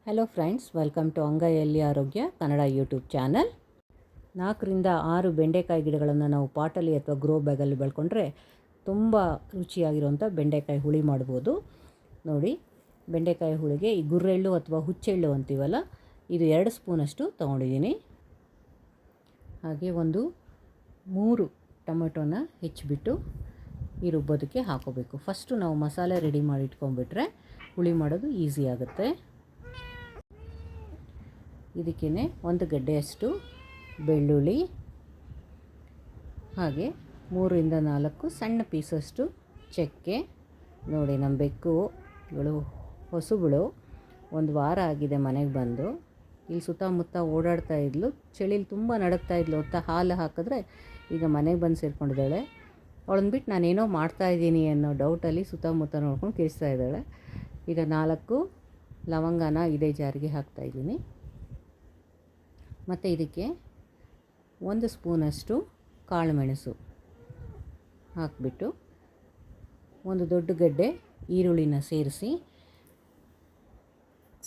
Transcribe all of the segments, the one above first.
Hello friends, welcome to ಅಂಗೈಯಲ್ಲಿ ಆರೋಗ್ಯ Kannada YouTube channel. 4ರಿಂದ 6 ಬೆಂಡೆಕಾಯಿ ಗಿಡಗಳನ್ನು ನಾವು ಪಾಟಲ್ಲಿ ಅಥವಾ ಗ್ರೋ ಬ್ಯಾಗಲ್ಲಿ ಬೆಳ್ಕೊಂಡ್ರೆ ತುಂಬ ರುಚಿಯಾಗಿರುವಂಥ ಬೆಂಡೆಕಾಯಿ ಹುಳಿ ಮಾಡ್ಬೋದು. ನೋಡಿ, ಬೆಂಡೆಕಾಯಿ ಹುಳಿಗೆ ಈ ಗುರ್ರೆಳ್ಳು ಅಥವಾ ಹುಚ್ಚೆಳ್ಳು ಅಂತೀವಲ್ಲ, ಇದು 2 ಸ್ಪೂನಷ್ಟು ತೊಗೊಂಡಿದ್ದೀನಿ. ಹಾಗೆ 3 ಟೊಮೆಟೊನ ಹೆಚ್ಚಿಬಿಟ್ಟು ಈ ರುಬ್ಬೋದಕ್ಕೆ ಹಾಕೋಬೇಕು. ಫಸ್ಟು ನಾವು ಮಸಾಲೆ ರೆಡಿ ಮಾಡಿ ಇಟ್ಕೊಂಡ್ಬಿಟ್ರೆ ಹುಳಿ ಮಾಡೋದು ಈಸಿ ಆಗುತ್ತೆ. ಇದಕ್ಕೇ 1 ಗಡ್ಡೆಯಷ್ಟು ಬೆಳ್ಳುಳ್ಳಿ, ಹಾಗೆ 3ರಿಂದ 4 ಸಣ್ಣ ಪೀಸಷ್ಟು ಚಕ್ಕೆ. ನೋಡಿ, ನಮ್ಮ ಬೆಕ್ಕುಗಳು ಹೊಸಗಳು 1 ವಾರ ಆಗಿದೆ ಮನೆಗೆ ಬಂದು. ಇಲ್ಲಿ ಸುತ್ತಮುತ್ತ ಓಡಾಡ್ತಾ ಇದ್ಲು, ಚಳಿಲಿ ತುಂಬ ನಡಕ್ತಾ ಇದ್ಲು ಅಂತ ಹಾಲು ಹಾಕಿದ್ರೆ ಈಗ ಮನೆಗೆ ಬಂದು ಸೇರ್ಕೊಂಡಿದ್ದಾಳೆ. ಅವಳನ್ನ ಬಿಟ್ಟು ನಾನೇನೋ ಮಾಡ್ತಾಯಿದ್ದೀನಿ ಅನ್ನೋ ಡೌಟಲ್ಲಿ ಸುತ್ತಮುತ್ತ ನೋಡ್ಕೊಂಡು ಕೇಳಿಸ್ತಾ ಇದ್ದಾಳೆ. ಈಗ 4 ಲವಂಗನ ಇದೇ ಜಾರಿಗೆ ಹಾಕ್ತಾಯಿದ್ದೀನಿ. ಮತ್ತು ಇದಕ್ಕೆ 1 ಸ್ಪೂನಷ್ಟು ಕಾಳು ಮೆಣಸು ಹಾಕಿಬಿಟ್ಟು 1 ದೊಡ್ಡ ಗಡ್ಡೆ ಈರುಳ್ಳಿನ ಸೇರಿಸಿ,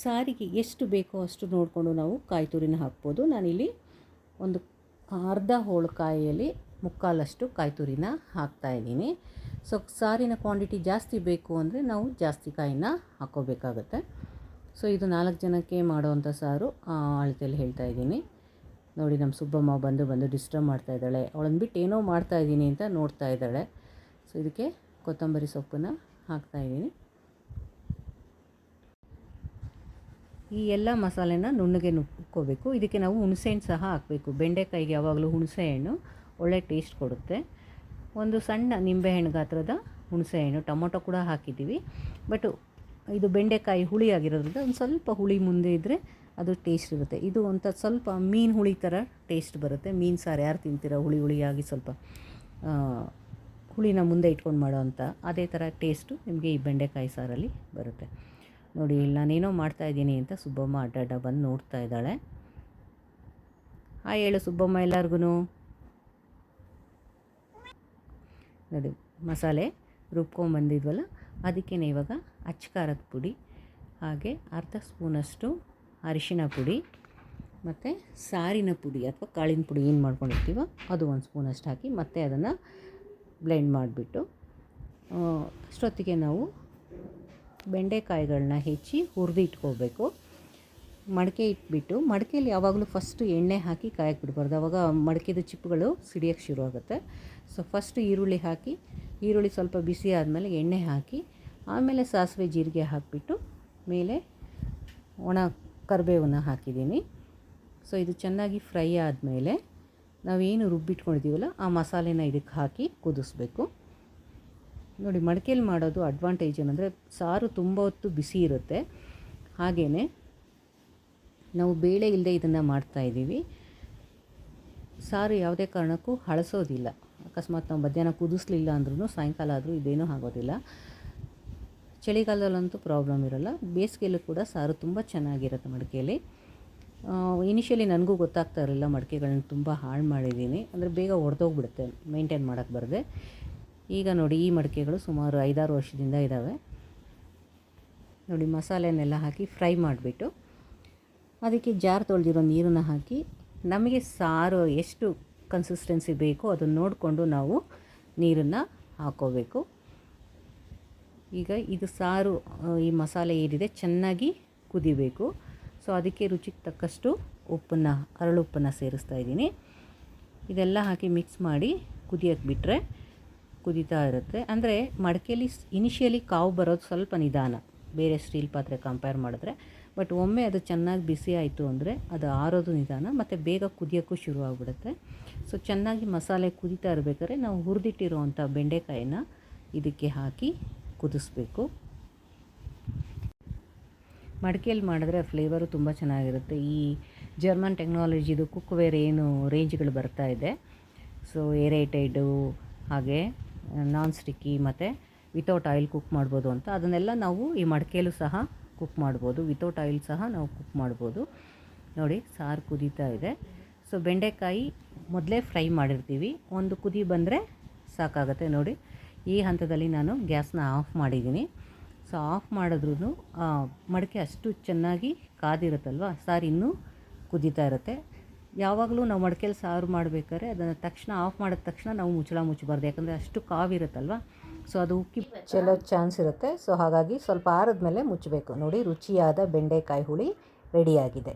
ಸಾರಿಗೆ ಎಷ್ಟು ಬೇಕೋ ಅಷ್ಟು ನೋಡಿಕೊಂಡು ನಾವು ಕಾಯಿ ತುರಿನ ಹಾಕ್ಬೋದು. ನಾನಿಲ್ಲಿ ಒಂದು ಅರ್ಧ ಹೋಳು ಕಾಯಿಯಲ್ಲಿ 3/4 ಕಾಯಿ ತುರಿನ ಹಾಕ್ತಾಯಿದ್ದೀನಿ. ಸೊ ಸಾರಿನ ಕ್ವಾಂಟಿಟಿ ಜಾಸ್ತಿ ಬೇಕು ಅಂದರೆ ನಾವು ಜಾಸ್ತಿ ಕಾಯಿನ ಹಾಕ್ಕೋಬೇಕಾಗತ್ತೆ. ಸೊ ಇದು 4 ಜನಕ್ಕೆ ಮಾಡೋವಂಥ ಸಾರು ಅಳತೆಯಲ್ಲಿ ಹೇಳ್ತಾಯಿದ್ದೀನಿ. ನೋಡಿ, ನಮ್ಮ ಸುಬ್ಬಮ್ಮ ಬಂದು ಡಿಸ್ಟರ್ಬ್ ಮಾಡ್ತಾಯಿದ್ದಾಳೆ. ಅವಳನ್ನ ಬಿಟ್ಟು ಏನೋ ಮಾಡ್ತಾಯಿದ್ದೀನಿ ಅಂತ ನೋಡ್ತಾ ಇದ್ದಾಳೆ. ಸೊ ಇದಕ್ಕೆ ಕೊತ್ತಂಬರಿ ಸೊಪ್ಪನ್ನು ಹಾಕ್ತಾಯಿದ್ದೀನಿ. ಈ ಎಲ್ಲ ಮಸಾಲೆನ ನುಣ್ಣಗೆ ನುಕ್ಕೋಬೇಕು. ಇದಕ್ಕೆ ನಾವು ಹುಣಸೆಹಣ್ಣು ಸಹ ಹಾಕಬೇಕು. ಬೆಂಡೆಕಾಯಿಗೆ ಯಾವಾಗಲೂ ಹುಣಸೆಹಣ್ಣು ಒಳ್ಳೆ ಟೇಸ್ಟ್ ಕೊಡುತ್ತೆ. 1 ಸಣ್ಣ ನಿಂಬೆಹಣ್ಣು ಗಾತ್ರದ ಹುಣಸೆಹಣ್ಣು, ಟೊಮೊಟೊ ಕೂಡ ಹಾಕಿದ್ದೀವಿ. ಬಟ್ ಇದು ಬೆಂಡೆಕಾಯಿ ಹುಳಿ ಆಗಿರೋದ್ರಿಂದ ಒಂದು ಸ್ವಲ್ಪ ಹುಳಿ ಮುಂದೆ ಇದ್ದರೆ ಅದು ಟೇಸ್ಟ್ ಇರುತ್ತೆ. ಇದು ಅಂತ ಸ್ವಲ್ಪ ಮೀನು ಹುಳಿ ಥರ ಟೇಸ್ಟ್ ಬರುತ್ತೆ. ಮೀನು ಸಾರು ಯಾರು ತಿಂತೀರ ಹುಳಿ ಹುಳಿಯಾಗಿ ಸ್ವಲ್ಪ ಹುಳಿನ ಮುಂದೆ ಇಟ್ಕೊಂಡು ಮಾಡೋ ಅಂಥ ಅದೇ ಥರ ಟೇಸ್ಟು ನಿಮಗೆ ಈ ಬೆಂಡೆಕಾಯಿ ಸಾರಲ್ಲಿ ಬರುತ್ತೆ. ನೋಡಿ, ಇಲ್ಲಿ ನಾನೇನೋ ಮಾಡ್ತಾಯಿದ್ದೀನಿ ಅಂತ ಸುಬ್ಬಮ್ಮ ಅಡ್ಡ ಬಂದು ನೋಡ್ತಾ ಇದ್ದಾಳೆ. ಹೇಳು ಸುಬ್ಬಮ್ಮ ಎಲ್ಲರಿಗೂ. ನೋಡಿ, ಮಸಾಲೆ ರುಬ್ಕೊಂಬಂದಿದ್ವಲ್ಲ, ಅದಕ್ಕೇ ಇವಾಗ ಅಚ್ಚ ಪುಡಿ, ಹಾಗೆ ಅರ್ಧ ಸ್ಪೂನಷ್ಟು ಅರಿಶಿಣ ಪುಡಿ, ಮತ್ತು ಸಾರಿನ ಪುಡಿ ಅಥವಾ ಕಾಳಿನ ಪುಡಿ ಏನು ಮಾಡ್ಕೊಂಡಿರ್ತೀವೋ ಅದು 1 ಸ್ಪೂನಷ್ಟು ಹಾಕಿ ಮತ್ತೆ ಅದನ್ನು ಬ್ಲೆಂಡ್ ಮಾಡಿಬಿಟ್ಟು, ಅಷ್ಟೊತ್ತಿಗೆ ನಾವು ಬೆಂಡೆಕಾಯಿಗಳನ್ನ ಹೆಚ್ಚಿ ಹುರಿದು ಇಟ್ಕೋಬೇಕು. ಮಡಕೆ ಇಟ್ಬಿಟ್ಟು, ಮಡಕೆಯಲ್ಲಿ ಯಾವಾಗಲೂ ಫಸ್ಟು ಎಣ್ಣೆ ಹಾಕಿ ಕಾಯಕ್ಕೆ ಬಿಡಬಾರ್ದು, ಆವಾಗ ಮಡಕೆದು ಚಿಪ್ಪುಗಳು ಸಿಡಿಯೋಕ್ಕೆ ಶುರು ಆಗುತ್ತೆ. ಸೊ ಫಸ್ಟು ಈರುಳ್ಳಿ ಹಾಕಿ, ಈರುಳ್ಳಿ ಸ್ವಲ್ಪ ಬಿಸಿ ಆದಮೇಲೆ ಎಣ್ಣೆ ಹಾಕಿ, ಆಮೇಲೆ ಸಾಸಿವೆ ಜೀರಿಗೆ ಹಾಕಿಬಿಟ್ಟು ಮೇಲೆ ಒಣ ಕರಿಬೇವನ್ನ ಹಾಕಿದ್ದೀನಿ. ಸೊ ಇದು ಚೆನ್ನಾಗಿ ಫ್ರೈ ಆದಮೇಲೆ ನಾವೇನು ರುಬ್ಬಿಟ್ಕೊಂಡಿದ್ದೀವಲ್ಲ ಆ ಮಸಾಲೆನ ಇದಕ್ಕೆ ಹಾಕಿ ಕುದಿಸ್ಬೇಕು. ನೋಡಿ, ಮಡಕೆಯಲ್ಲಿ ಮಾಡೋದು ಅಡ್ವಾಂಟೇಜ್ ಏನಂದರೆ ಸಾರು ತುಂಬ ಹೊತ್ತು ಬಿಸಿ ಇರುತ್ತೆ. ಹಾಗೆಯೇ ನಾವು ಬೇಳೆ ಇಲ್ಲದೆ ಇದನ್ನು ಮಾಡ್ತಾಯಿದ್ದೀವಿ. ಸಾರು ಯಾವುದೇ ಕಾರಣಕ್ಕೂ ಹಳಸೋದಿಲ್ಲ. ಅಕಸ್ಮಾತ್ ನಾವು ಮಧ್ಯಾಹ್ನ ಕುದಿಸ್ಲಿಲ್ಲ ಅಂದ್ರೂ ಸಾಯಂಕಾಲ ಆದರೂ ಇದೇನೂ ಆಗೋದಿಲ್ಲ. ಚಳಿಗಾಲದಲ್ಲಂತೂ ಪ್ರಾಬ್ಲಮ್ ಇರೋಲ್ಲ. ಬೇಸಿಗೆಯಲ್ಲೂ ಕೂಡ ಸಾರು ತುಂಬ ಚೆನ್ನಾಗಿರುತ್ತೆ ಮಡಿಕೆಯಲ್ಲಿ. ಇನಿಷಿಯಲಿ ನನಗೂ ಗೊತ್ತಾಗ್ತಾ ಇರಲಿಲ್ಲ, ಮಡಿಕೆಗಳನ್ನ ತುಂಬ ಹಾಳು ಮಾಡಿದ್ದೀನಿ, ಅಂದರೆ ಬೇಗ ಒಡೆದೋಗ್ಬಿಡುತ್ತೆ ಮೇಂಟೈನ್ ಮಾಡೋಕ್ಕೆ ಬರದೆ. ಈಗ ನೋಡಿ, ಈ ಮಡಿಕೆಗಳು ಸುಮಾರು 5-6 ವರ್ಷದಿಂದ ಇದ್ದಾವೆ. ನೋಡಿ, ಮಸಾಲೆನೆಲ್ಲ ಹಾಕಿ ಫ್ರೈ ಮಾಡಿಬಿಟ್ಟು ಅದಕ್ಕೆ ಜಾರ್ ತೊಳೆದಿರೋ ನೀರನ್ನು ಹಾಕಿ, ನಮಗೆ ಸಾರು ಎಷ್ಟು ಕನ್ಸಿಸ್ಟೆನ್ಸಿ ಬೇಕೋ ಅದನ್ನು ನೋಡಿಕೊಂಡು ನಾವು ನೀರನ್ನು ಹಾಕ್ಕೋಬೇಕು. ಈಗ ಇದು ಸಾರು, ಈ ಮಸಾಲೆ ಏನಿದೆ ಚೆನ್ನಾಗಿ ಕುದಿಬೇಕು. ಸೊ ಅದಕ್ಕೆ ರುಚಿಗೆ ತಕ್ಕಷ್ಟು ಅರಳುಪ್ಪನ್ನು ಸೇರಿಸ್ತಾ ಇದ್ದೀನಿ. ಇದೆಲ್ಲ ಹಾಕಿ ಮಿಕ್ಸ್ ಮಾಡಿ ಕುದಿಯೋಕ್ಕೆ ಬಿಟ್ಟರೆ ಕುದೀತಾ ಇರುತ್ತೆ. ಅಂದರೆ ಮಡಕೆಯಲ್ಲಿ ಇನಿಷಿಯಲಿ ಕಾವು ಬರೋದು ಸ್ವಲ್ಪ ನಿಧಾನ, ಬೇರೆ ಸ್ಟೀಲ್ ಪಾತ್ರೆ ಕಂಪೇರ್ ಮಾಡಿದ್ರೆ. ಬಟ್ ಒಮ್ಮೆ ಅದು ಚೆನ್ನಾಗಿ ಬಿಸಿ ಆಯಿತು ಅಂದರೆ ಅದು ಆರೋದು ನಿಧಾನ, ಮತ್ತು ಬೇಗ ಕುದಿಯೋಕ್ಕೂ ಶುರು ಆಗಿಬಿಡುತ್ತೆ. ಸೊ ಚೆನ್ನಾಗಿ ಮಸಾಲೆ ಕುದೀತಾ ಇರಬೇಕಾದ್ರೆ ನಾವು ಹುರಿದಿಟ್ಟಿರುವಂಥ ಬೆಂಡೆಕಾಯಿನ ಇದಕ್ಕೆ ಹಾಕಿ ಕುದಿಸ್ಬೇಕು. ಮಡಿಕೆಯಲ್ಲಿ ಮಾಡಿದ್ರೆ ಫ್ಲೇವರು ತುಂಬ ಚೆನ್ನಾಗಿರುತ್ತೆ. ಈ ಜರ್ಮನ್ ಟೆಕ್ನಾಲಜಿದು ಕುಕ್ವೇರ್ ಏನು ರೇಂಜ್ಗಳು ಬರ್ತಾ ಇದೆ, ಸೊ ಏರೇಟೆಡು, ಹಾಗೆ ನಾನ್ ಸ್ಟಿಕ್ಕಿ, ಮತ್ತು ವಿತೌಟ್ ಆಯಿಲ್ ಕುಕ್ ಮಾಡ್ಬೋದು ಅಂತ, ಅದನ್ನೆಲ್ಲ ನಾವು ಈ ಮಡಿಕೆಯಲ್ಲೂ ಸಹ ಕುಕ್ ಮಾಡ್ಬೋದು. ವಿತೌಟ್ ಆಯಿಲ್ ಸಹ ನಾವು ಕುಕ್ ಮಾಡ್ಬೋದು. ನೋಡಿ, ಸಾರು ಕುದೀತಾ ಇದೆ. ಸೊ ಬೆಂಡೆಕಾಯಿ ಮೊದಲೇ ಫ್ರೈ ಮಾಡಿರ್ತೀವಿ, 1 ಕುದಿ ಬಂದರೆ ಸಾಕಾಗುತ್ತೆ. ನೋಡಿ, ಈ ಹಂತದಲ್ಲಿ ನಾನು ಗ್ಯಾಸ್ನ ಆಫ್ ಮಾಡಿದ್ದೀನಿ. ಸೊ ಆಫ್ ಮಾಡಿದ್ರೂ ಮಡಿಕೆ ಅಷ್ಟು ಚೆನ್ನಾಗಿ ಕಾದಿರುತ್ತಲ್ವ, ಸಾರು ಇನ್ನೂ ಕುದೀತಾ ಇರುತ್ತೆ. ಯಾವಾಗಲೂ ನಾವು ಮಡಿಕೆಲಿ ಸಾರು ಮಾಡಬೇಕಾದ್ರೆ ಅದನ್ನು ತಕ್ಷಣ ಆಫ್ ಮಾಡಿದ ತಕ್ಷಣ ನಾವು ಮುಚ್ಚಳ ಮುಚ್ಚಬಾರ್ದು, ಯಾಕಂದರೆ ಅಷ್ಟು ಕಾವಿರುತ್ತಲ್ವ, ಸೊ ಅದು ಉಕ್ಕಿ ಚೆಲ್ಲೋ ಚಾನ್ಸ್ ಇರುತ್ತೆ. ಸೊ ಹಾಗಾಗಿ ಸ್ವಲ್ಪ ಆರಿದ್ಮೇಲೆ ಮುಚ್ಚಬೇಕು. ನೋಡಿ, ರುಚಿಯಾದ ಬೆಂಡೆಕಾಯಿ ಹುಳಿ ರೆಡಿಯಾಗಿದೆ.